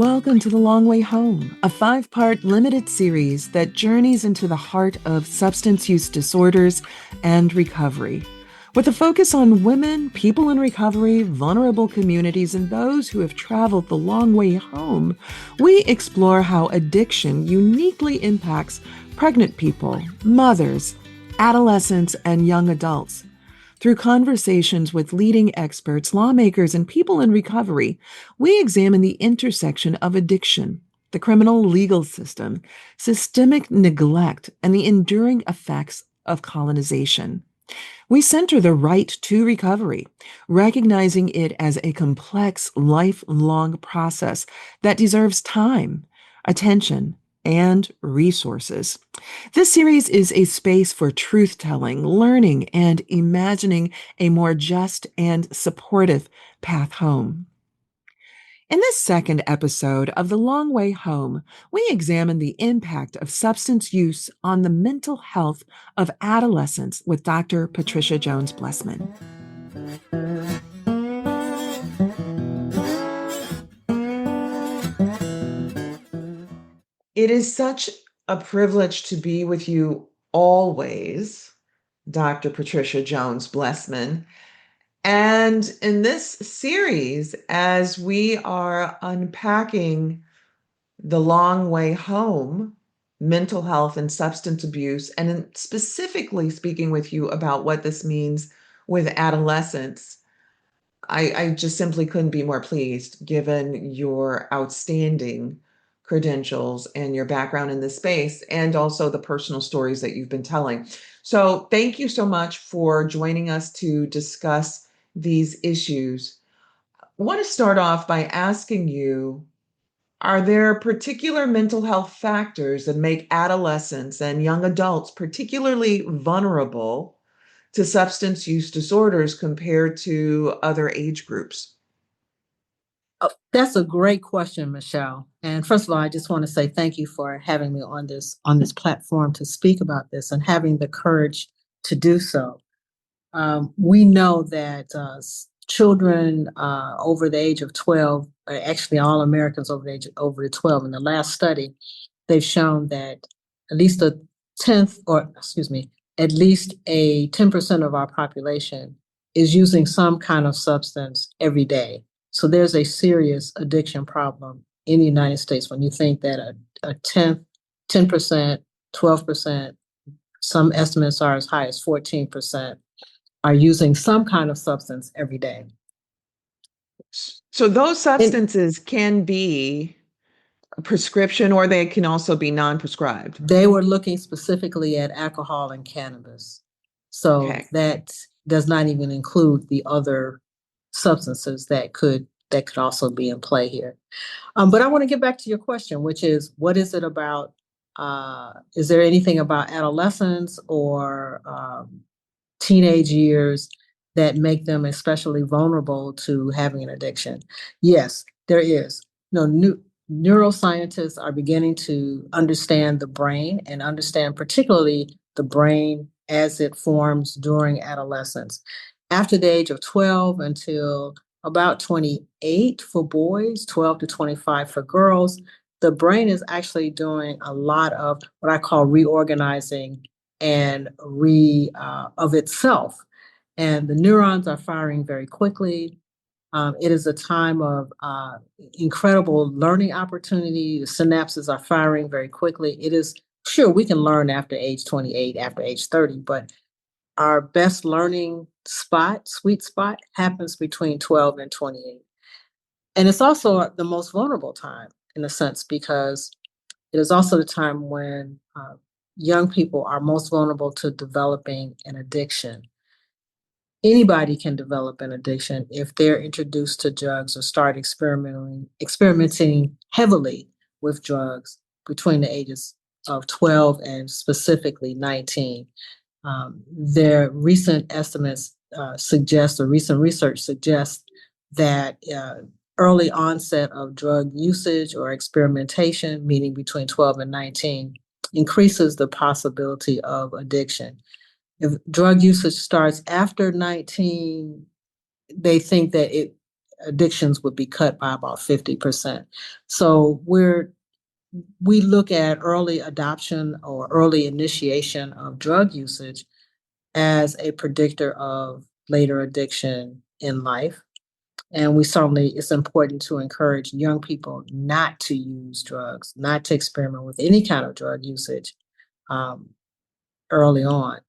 Welcome to The Long Way Home, a 5-part limited series that journeys into the heart of substance use disorders and recovery. With a focus on women, people in recovery, vulnerable communities, and those who have traveled the long way home, we explore how addiction uniquely impacts pregnant people, mothers, adolescents, and young adults. Through conversations with leading experts, lawmakers, and people in recovery, we examine the intersection of addiction, the criminal legal system, systemic neglect, and the enduring effects of colonization. We center the right to recovery, recognizing it as a complex, lifelong process that deserves time, attention, and resources. This series is a space for truth-telling, learning, and imagining a more just and supportive path home. In this second episode of The Long Way Home, we examine the impact of substance use on the mental health of adolescents with Dr. Patricia Jones Blessman. It is such a privilege to be with you always, Dr. Patricia Jones Blessman. And in this series, as we are unpacking the long way home, mental health and substance abuse, and specifically speaking with you about what this means with adolescents, I just simply couldn't be more pleased given your outstanding credentials and your background in this space, and also the personal stories that you've been telling. So thank you so much for joining us to discuss these issues. I want to start off by asking you, are there particular mental health factors that make adolescents and young adults particularly vulnerable to substance use disorders compared to other age groups? Oh, that's a great question, Michelle. And first of all, I just want to say thank you for having me on this platform to speak about this and having the courage to do so. We know that children over the age of 12, actually all Americans over 12, in the last study, they've shown that at least at least a 10% of our population is using some kind of substance every day. So there's a serious addiction problem in the United States when you think that a 10%, 12%, some estimates are as high as 14% are using some kind of substance every day. So those substances can be a prescription, or they can also be non-prescribed. They were looking specifically at alcohol and cannabis. So Okay. that does not even include the other substances that could also be in play here. But I want to get back to your question, which is, what is it about? Is there anything about adolescence or teenage years that make them especially vulnerable to having an addiction? Yes, there is. Neuroscientists are beginning to understand the brain and understand particularly the brain as it forms during adolescence. After the age of 12 until about 28 for boys, 12 to 25 for girls, the brain is actually doing a lot of what I call reorganizing and of itself. And the neurons are firing very quickly. It is a time of incredible learning opportunity. The synapses are firing very quickly. It is, sure, we can learn after age 28, after age 30, but our best learning sweet spot, happens between 12 and 28. And it's also the most vulnerable time in a sense, because it is also the time when young people are most vulnerable to developing an addiction. Anybody can develop an addiction if they're introduced to drugs or start experimenting heavily with drugs between the ages of 12 and specifically 19. Their recent estimates recent research suggests that early onset of drug usage or experimentation, meaning between 12 and 19, increases the possibility of addiction. If drug usage starts after 19, they think that addictions would be cut by about 50%. So we look at early adoption or early initiation of drug usage as a predictor of later addiction in life. And we certainly, it's important to encourage young people not to use drugs, not to experiment with any kind of drug usage um, early on.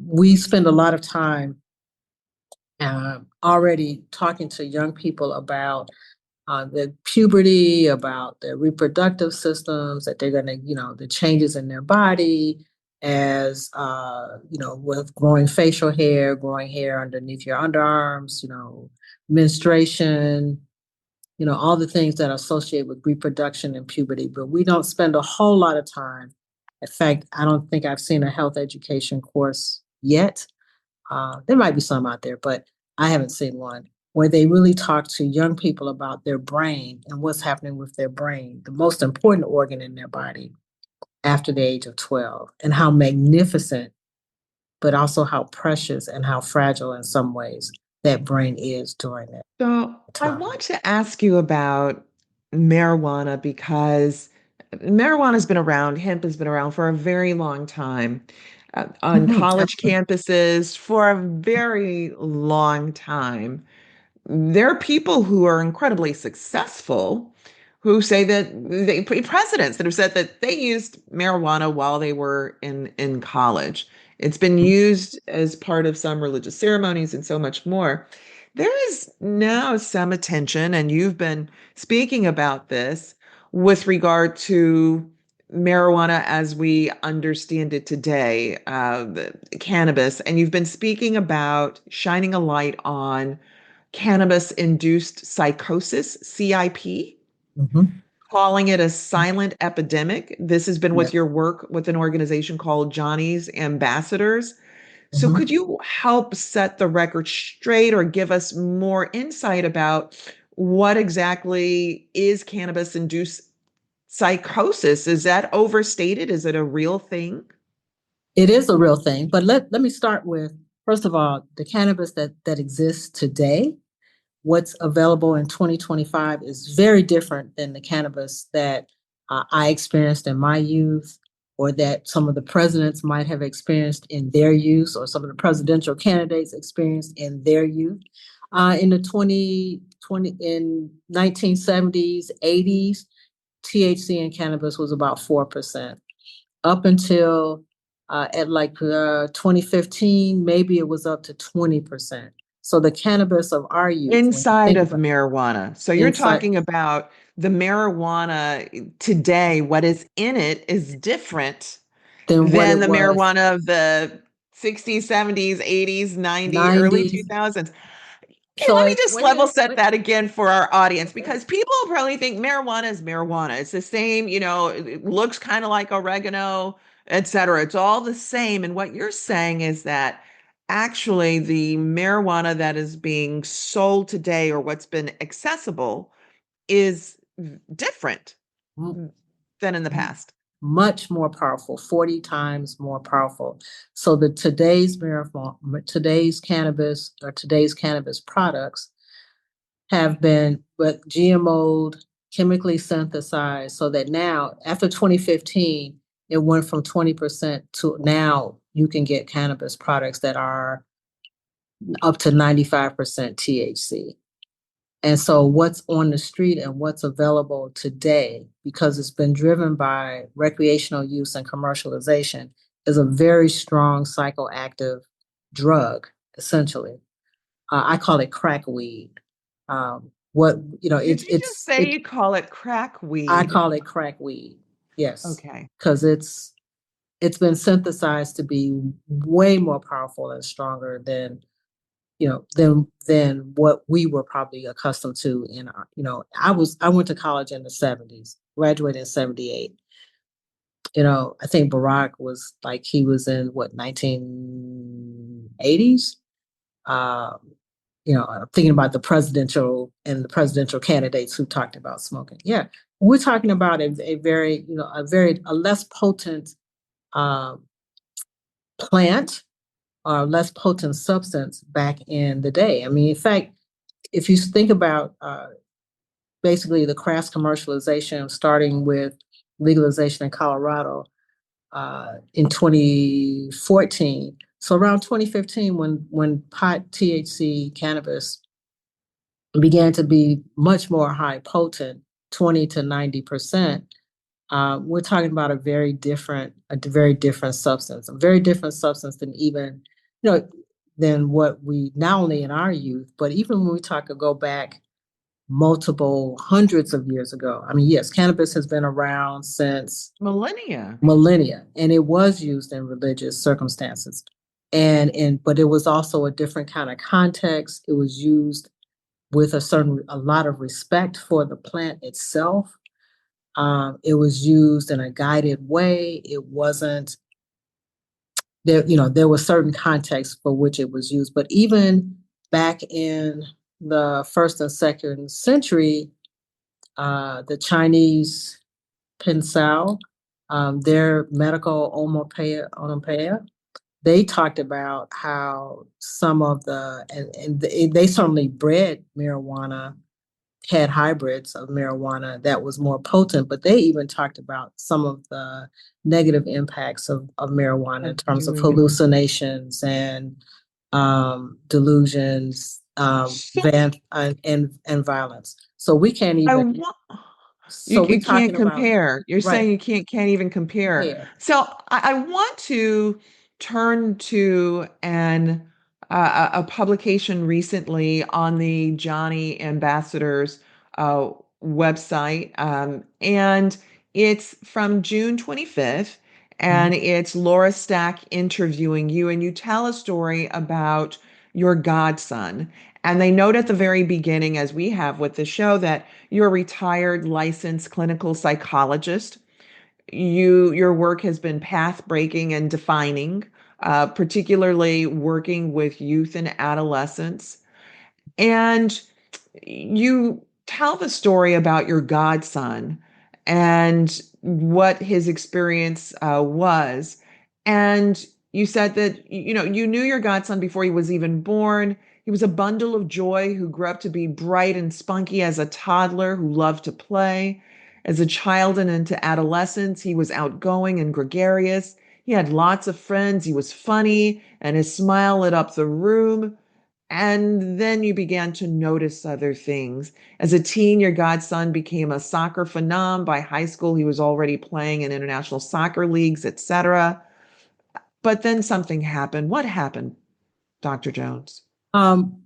We spend a lot of time already talking to young people about the puberty, about their reproductive systems, that they're going to, the changes in their body as, with growing facial hair, growing hair underneath your underarms, menstruation, all the things that are associated with reproduction and puberty. But we don't spend a whole lot of time. In fact, I don't think I've seen a health education course yet. There might be some out there, but I haven't seen one where they really talk to young people about their brain and what's happening with their brain, the most important organ in their body after the age of 12, and how magnificent, but also how precious and how fragile in some ways that brain is during that So I time. want to ask you about marijuana because marijuana has been around, hemp has been around for a very long time, on college campuses for a very long time. There are people who are incredibly successful who say that presidents that have said that they used marijuana while they were in college. It's been used as part of some religious ceremonies and so much more. There is now some attention, and you've been speaking about this with regard to marijuana as we understand it today, cannabis, and you've been speaking about shining a light on cannabis-induced psychosis, CIP, Mhm. calling it a silent epidemic. This has been Yeah. with your work with an organization called Johnny's Ambassadors. So Mhm. could you help set the record straight or give us more insight about what exactly is cannabis-induced psychosis? Is that overstated? Is it a real thing? It is a real thing, but let me start with, first of all, the cannabis that exists today. What's available in 2025 is very different than the cannabis that I experienced in my youth, or that some of the presidents might have experienced in their youth, or some of the presidential candidates experienced in their youth. In the 2020, in 1970s, 80s, THC in cannabis was about 4%. Up until at like 2015, maybe it was up to 20%. So the cannabis of our youth, when you Inside think of about marijuana. So you're inside, talking about the marijuana today, what is in it is different than what than it the was marijuana of the 60s, 70s, 80s, 90s, early 90s. 2000s. Okay, So let me it, just wait a level minute, set wait. that again for our audience Okay. because people probably think marijuana is marijuana. It's the same, it looks kind of like oregano, et cetera. It's all the same. And what you're saying is that actually the marijuana that is being sold today or what's been accessible is different M- than in the m- past. Much more powerful, 40 times more powerful. So the today's marijuana, today's cannabis, or today's cannabis products have been but GMO'd, chemically synthesized, so that now, after 2015, it went from 20% to now you can get cannabis products that are up to 95% THC. And so what's on the street and what's available today, because it's been driven by recreational use and commercialization, is a very strong psychoactive drug, essentially. I call it crack weed. What Did you just say it's you call it crack I weed? call it crack weed. Yes, Okay. because it's been synthesized to be way more powerful and stronger than than what we were probably accustomed to in our, I went to college in the 70s, graduated in 78. I think Barack was like, he was in what, 1980s. Um, I'm thinking about the presidential candidates who talked about smoking. Yeah, we're talking about a very, a less potent um, plant or less potent substance back in the day. I mean, in fact, if you think about basically the crass commercialization, starting with legalization in Colorado in 2014. So around 2015, when pot, THC, cannabis began to be much more high potent, 20 to 90%, we're talking about a very different substance, a very different substance than even, you know, than what we not only in our youth, but even when we go back multiple hundreds of years ago. I mean, yes, cannabis has been around since Millennia. millennia, and it was used in religious circumstances. But it was also a different kind of context. It was used with a lot of respect for the plant itself. It was used in a guided way. It wasn't there, there was certain context for which it was used. But even back in the first and second century, the Chinese Pinsao, their medical onomatopoeia, they talked about how some of they certainly bred marijuana, had hybrids of marijuana that was more potent, but they even talked about some of the negative impacts of marijuana in Of terms of doing it. hallucinations and delusions, So and violence. So we can't I even. want So we're you can't talking about compare. You're right saying you can't even compare. here. So I want to turn to a publication recently on the Johnny Ambassadors uh, website, and it's from June 25th, and Mhm. it's Laura Stack interviewing you, and you tell a story about your godson. And they note at the very beginning, as we have with the show, that you're a retired licensed clinical psychologist. Your work has been path breaking and defining, particularly working with youth and adolescents. And you tell the story about your godson and what his experience was. And you said that you knew your godson before he was even born. He was a bundle of joy who grew up to be bright and spunky as a toddler who loved to play. As a child and into adolescence, he was outgoing and gregarious. He had lots of friends. He was funny, and his smile lit up the room. And then you began to notice other things. As a teen, your godson became a soccer phenom. By high school, he was already playing in international soccer leagues, etc. But then something happened. What happened, Dr. Jones? Um,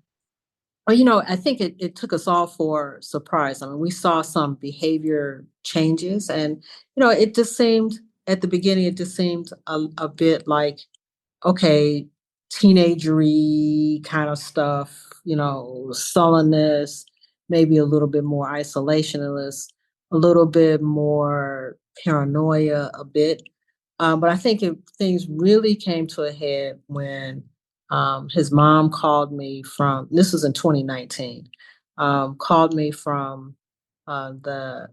well, I think it took us all for surprise. I mean, we saw some behavior changes, and it just seemed at the beginning, it just seemed a bit like, okay, teenagery kind of stuff, sullenness, maybe a little bit more isolationist, a little bit more paranoia, a bit. But I think things really came to a head when his mom called me this was in 2019, called me from the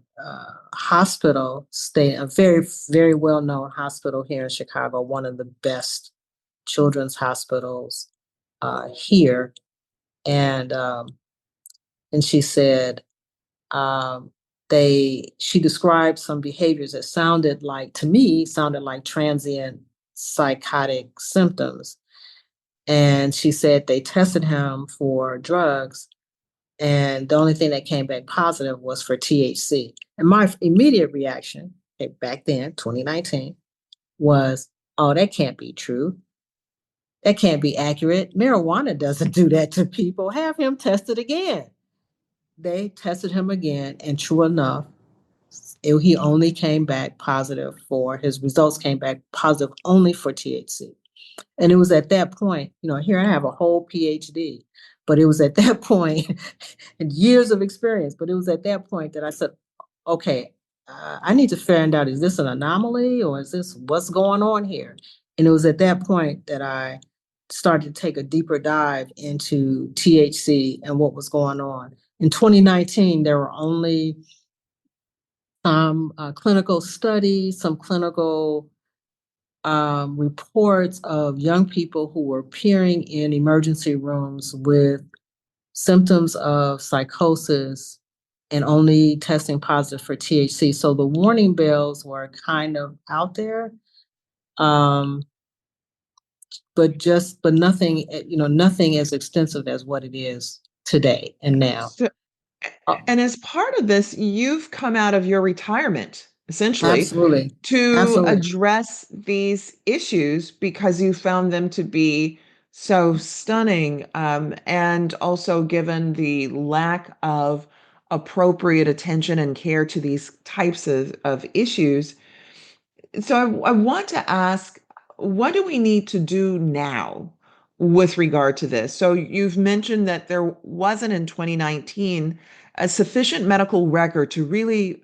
hospital, a very, very well known hospital here in Chicago, one of the best children's hospitals here. And she said, um, she described some behaviors that sounded like transient psychotic symptoms. And she said they tested him for drugs, and the only thing that came back positive was for THC. And my immediate reaction, back then, 2019, was, oh, that can't be true. That can't be accurate. Marijuana doesn't do that to people. Have him tested again. They tested him again, and true enough, he only came back positive his results came back positive only for THC. And it was at that point, here I have a whole PhD, but it was at that point and years of experience, but it was at that point that I said, okay, I need to find out, is this an anomaly or is this what's going on here? And it was at that point that I started to take a deeper dive into THC and what was going on. In 2019, there were only some clinical studies, some clinical reports of young people who were appearing in emergency rooms with symptoms of psychosis, and only testing positive for THC. So the warning bells were kind of out there. Um, but nothing, nothing as extensive as what it is today and now. So, Uh, and as part of this, you've come out of your retirement, essentially, Absolutely. to Absolutely. address these issues because you found them to be so stunning, and also given the lack of appropriate attention and care to these types of issues. So I want to ask, what do we need to do now with regard to this? So you've mentioned that there wasn't in 2019 a sufficient medical record to really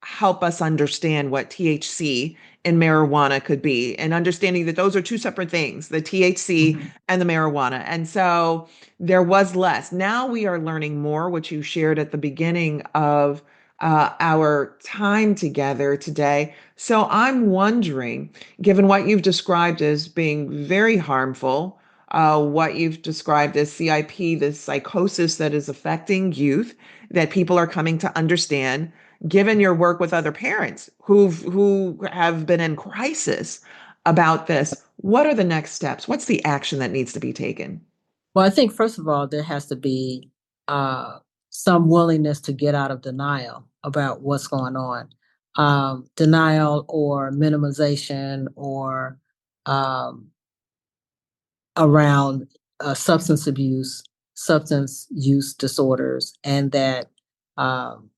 help us understand what THC in marijuana could be, and understanding that those are two separate things, the THC Mhm. and the marijuana. And so there was less. Now we are learning more, which you shared at the beginning of our time together today. So I'm wondering, given what you've described as being very harmful, what you've described as CIP, this psychosis that is affecting youth, that people are coming to understand, given your work with other parents who have been in crisis about this, what are the next steps? What's the action that needs to be taken? Well, I think first of all, there has to be uh, some willingness to get out of denial about what's going on. Denial or minimization or um, around substance use disorders, and that um,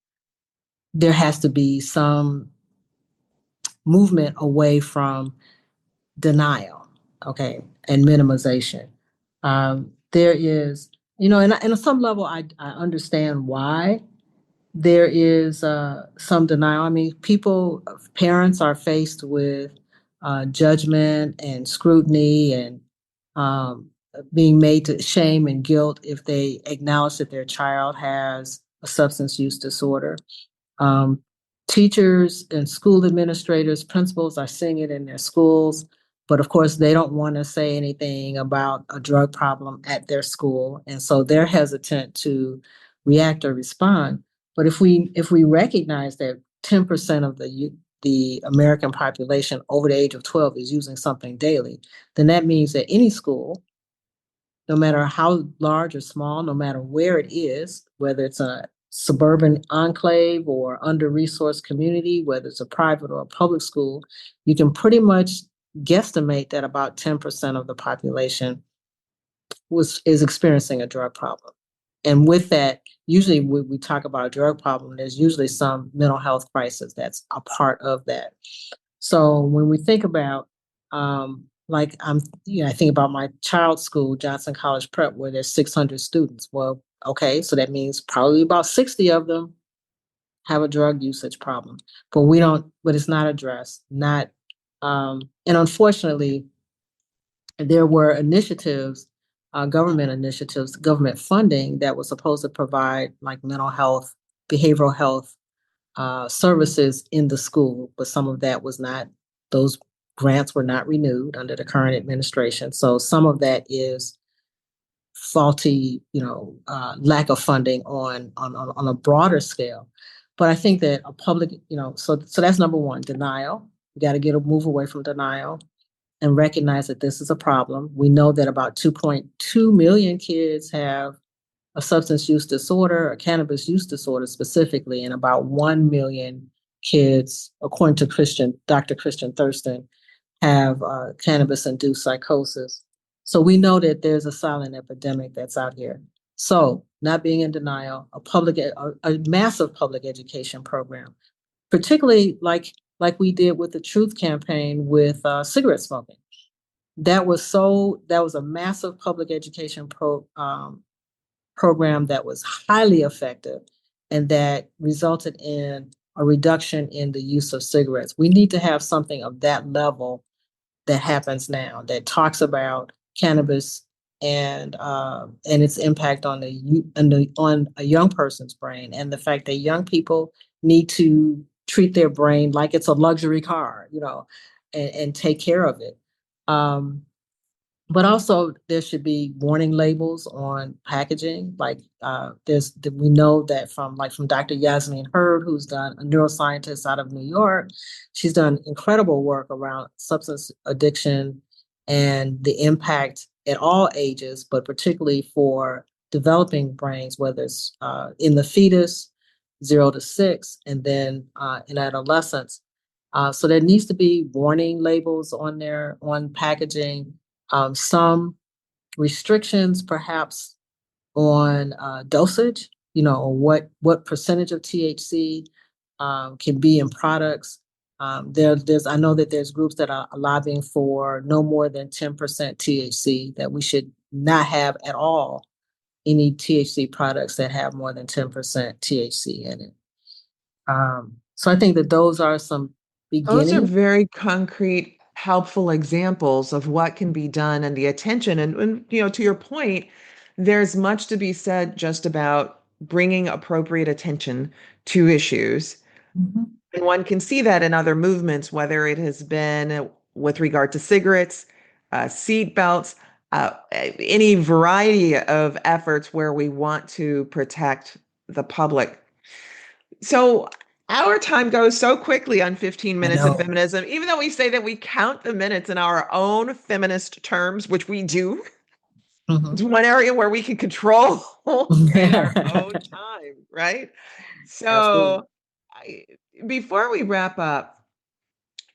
there has to be some movement away from denial, okay, and minimization. There is, and on some level, I understand why there is some denial. I mean, parents are faced with judgment and scrutiny and um, being made to shame and guilt if they acknowledge that their child has a substance use disorder. Um, Teachers and school administrators, principals are seeing it in their schools, but of course, they don't want to say anything about a drug problem at their school, and so they're hesitant to react or respond. But if we recognize that 10% of the American population over the age of 12 is using something daily, then that means that any school, no matter how large or small, no matter where it is, whether it's a suburban enclave or under-resourced community, whether it's a private or a public school, you can pretty much guesstimate that about 10% of the population is experiencing a drug problem. And with that, usually when we talk about a drug problem, there's usually some mental health crisis that's a part of that. So when we think about, I think about my child's school, Johnson College Prep, where there's 600 students. Well, okay, so that means probably about 60 of them have a drug usage problem, but it's not addressed. And unfortunately, there were government initiatives, government funding that was supposed to provide like mental health, behavioral health services in the school, but some of that was not, those grants were not renewed under the current administration. So some of that is faulty, lack of funding on a broader scale. But I think that a public, so that's number one, denial. We got to move away from denial and recognize that this is a problem. We know that about 2.2 million kids have a substance use disorder, a cannabis use disorder specifically, and about 1 million kids, according to Dr. Christian Thurston, have cannabis-induced psychosis. So we know that there's a silent epidemic that's out here. So not being in denial, a massive public education program, particularly like we did with the Truth Campaign with cigarette smoking. That was a massive public education program that was highly effective and that resulted in a reduction in the use of cigarettes. We need to have something of that level that happens now that talks about cannabis and its impact on on a young person's brain, and the fact that young people need to treat their brain like it's a luxury car, and take care of it. Um, But also there should be warning labels on packaging. Like we know that from Dr. Yasmin Hurd, who's done a neuroscientist out of New York. She's done incredible work around substance addiction and the impact at all ages, but particularly for developing brains, whether it's in the fetus, 0 to 6, and then in adolescence. So there needs to be warning labels on there on packaging, some restrictions perhaps on dosage, what percentage of THC can be in products. I know that there's groups that are lobbying for no more than 10% THC, that we should not have at all any THC products that have more than 10% THC in it. So I think that those are some Those are beginning. very concrete, helpful examples of what can be done and the attention. And to your point, there's much to be said just about bringing appropriate attention to issues. Mhm. And one can see that in other movements, whether it has been with regard to cigarettes, seat belts, any variety of efforts where we want to protect the public. So our time goes so quickly on 15 I minutes of know. feminism, even though we say that we count the minutes in our own feminist terms, which we do. It's Mhm. one area where we can control create our own time, right? Absolutely. So I, before we wrap up,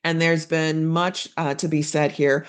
and there's been much to be said here,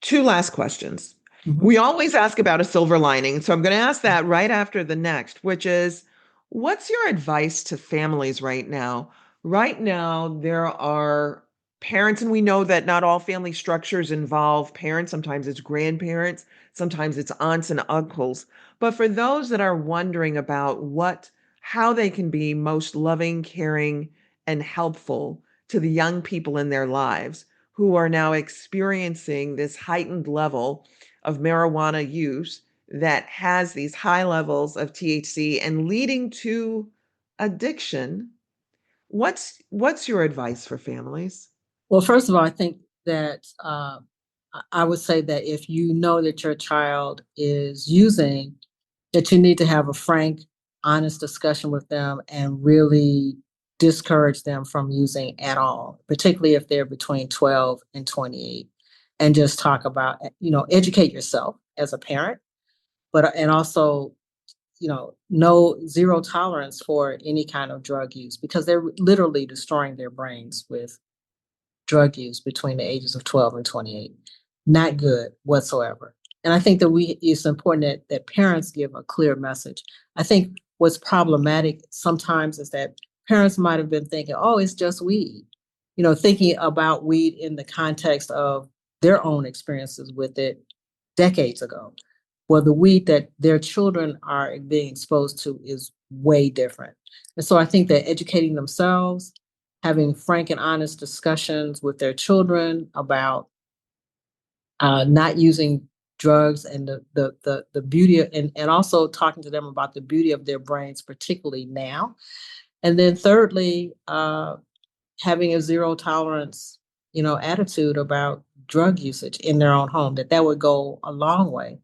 two last questions. Mhm. We always ask about a silver lining. So I'm going to ask that right after the next, which is what's your advice to families right now? Right now, there are parents, and we know that not all family structures involve parents. Sometimes it's grandparents, sometimes it's aunts and uncles. But for those that are wondering about how they can be most loving, caring, and helpful to the young people in their lives, who are now experiencing this heightened level of marijuana use that has these high levels of THC and leading to addiction. What's your advice for families? Well, first of all, I think that I would say that if you know that your child is using, that you need to have a frank, honest discussion with them and really discourage them from using at all, particularly if they're between 12 and 28, and just talk about, educate yourself as a parent, and also, no zero tolerance for any kind of drug use, because they're literally destroying their brains with drug use between the ages of 12 and 28. Not good whatsoever. And I think that it's important that parents give a clear message. I think what's problematic sometimes is that parents might have been thinking, oh, it's just weed, thinking about weed in the context of their own experiences with it decades ago. Well, the weed that their children are being exposed to is way different. And so I think that educating themselves, having frank and honest discussions with their children about not using drugs, and the beauty and also talking to them about the beauty of their brains, particularly now. And then thirdly, having a zero tolerance, attitude about drug usage in their own home, that would go a long way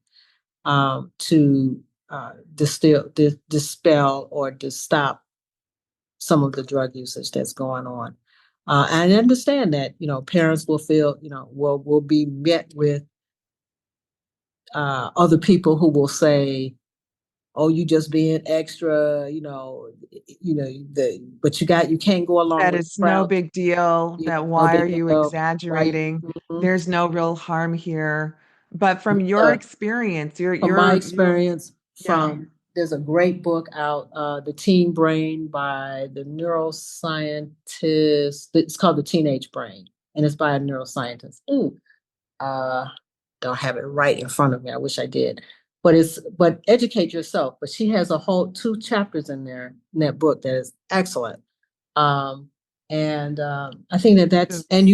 to dispel or to stop some of the drug usage that's going on. And I understand that, parents will feel, will be met with other people who will say, "Oh, you just being extra," but you can't go along That with the it's no crowd. big deal, You that know, why big are you deal, right? exaggerating? Mhm. There's no real harm here. But from your Yeah. experience, From my experience, yeah, there's a great book out, The Teen Brain by the neuroscientist. It's called The Teenage Brain, and it's by a neuroscientist. Uh, don't have it right in front of me. I wish I did. But educate yourself. But she has a whole 2 chapters in there in that book that is excellent. Um, and I think and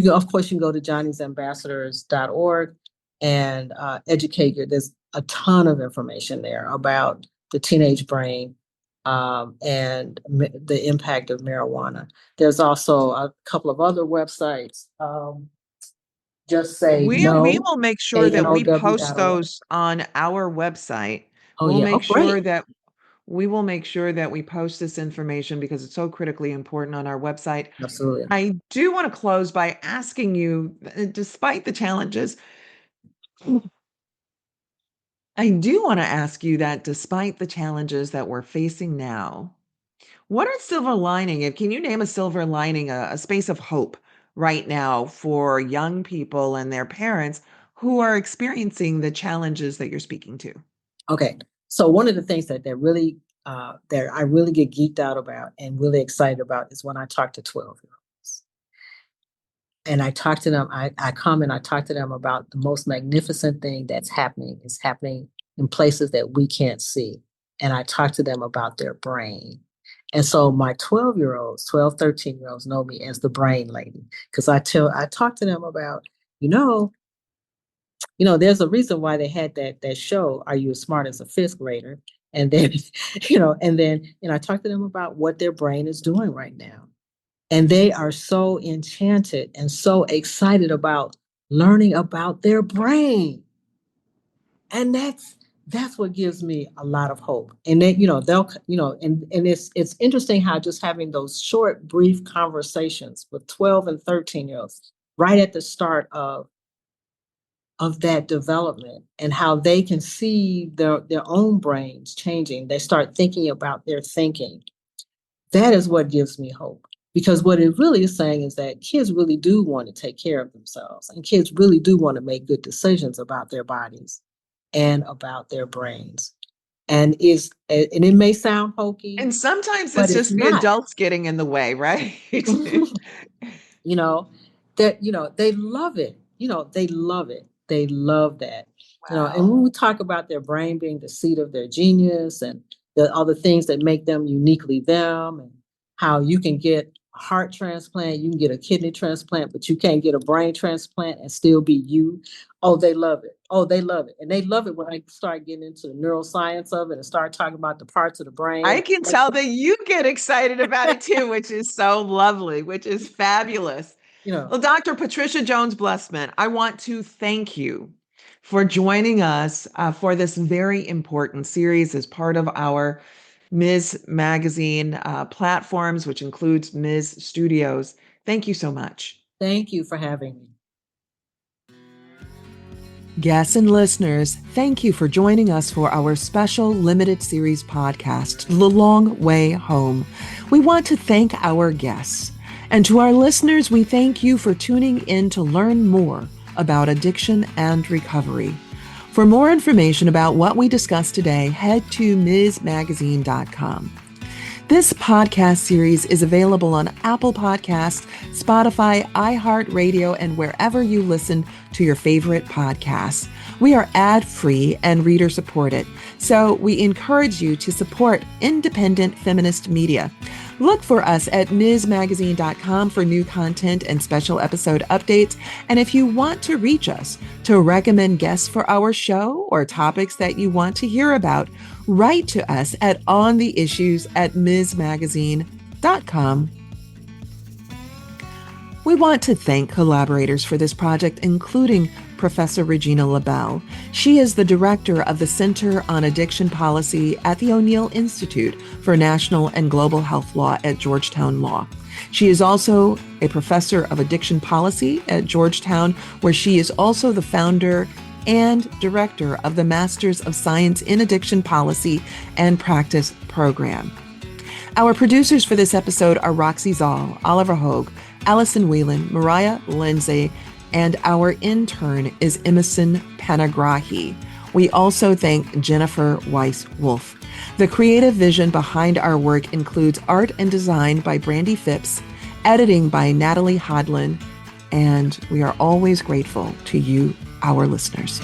of course, you can go to johnny'sambassadors.org and there's a ton of information there about the teenage brain, and the impact of marijuana. There's also a couple of other websites. Just say We no, will make sure that we post ANO.org. those on our website. Oh, We'll yeah. Oh, make sure great. that we will make sure that we post this information because it's so critically important on our website. Absolutely. I do want to close by asking you, despite the challenges, I do want to ask you that despite the challenges that we're facing now, what are silver lining? Can you name a silver lining, a space of hope right now for young people and their parents who are experiencing the challenges that you're speaking to? Okay. So one of the things that really that I really get geeked out about and really excited about is when I talk to 12-year-olds. And I talk to them, I talk to them about the most magnificent thing that's happening is happening in places that we can't see. And I talk to them about their brain. And so my 12-year-olds, 12, 13-year-olds know me as the brain lady. Because I talk to them about, you know, there's a reason why they had that show, Are You as Smart as a Fifth Grader? And then, I talk to them about what their brain is doing right now. And they are so enchanted and so excited about learning about their brain. And that's what gives me a lot of hope. And then, they'll, and it's interesting how just having those short, brief conversations with 12 and 13-year-olds right at the start of that development and how they can see their own brains changing. They start thinking about their thinking. That is what gives me hope. Because what it really is saying is that kids really do want to take care of themselves, and kids really do want to make good decisions about their bodies and about their brains. And it may sound hokey, And sometimes but it's it's just the not. adults getting in the way, right? you know, they love it. They love it. They love that. And Wow. when we talk about their brain being the seat of their genius and the other things that make them uniquely them, and how you can get a heart transplant, you can get a kidney transplant, but you can't get a brain transplant and still be you. Oh, they love it. Oh, they love it. And they love it when I start getting into the neuroscience of it and start talking about the parts of the brain. I can tell that you get excited about it too, which is so lovely, which is fabulous. you know, Well, Dr. Patricia Jones Blessman, I want to thank you for joining us for this very important series as part of our Ms. Magazine platforms, which includes Ms. Studios. Thank you so much. Thank you for having me. Guests and listeners, thank you for joining us for our special limited series podcast, The Long Way Home. We want to thank our guests. And to our listeners, we thank you for tuning in to learn more about addiction and recovery. For more information about what we discussed today, head to msmagazine.com. This podcast series is available on Apple Podcasts, Spotify, iHeartRadio, and wherever you listen to your favorite podcasts. We are ad-free and reader-supported, so we encourage you to support independent feminist media. Look for us at msmagazine.com for new content and special episode updates. And if you want to reach us to recommend guests for our show or topics that you want to hear about, write to us at ontheissues@msmagazine.com. We want to thank collaborators for this project, including Professor Regina LaBelle. She is the director of the Center on Addiction Policy at the O'Neill Institute for National and Global Health Law at Georgetown Law. She is also a professor of addiction policy at Georgetown, where she is also the founder and director of the Masters of Science in Addiction Policy and Practice program. Our producers for this episode are Roxy Zoll, Oliver Hogue, Allison Whelan, Mariah Lindsay, and our intern is Emerson Panagrahi. We also thank Jennifer Weiss-Wolf. The creative vision behind our work includes art and design by Brandy Phipps, editing by Natalie Hodlin, and we are always grateful to you, our listeners.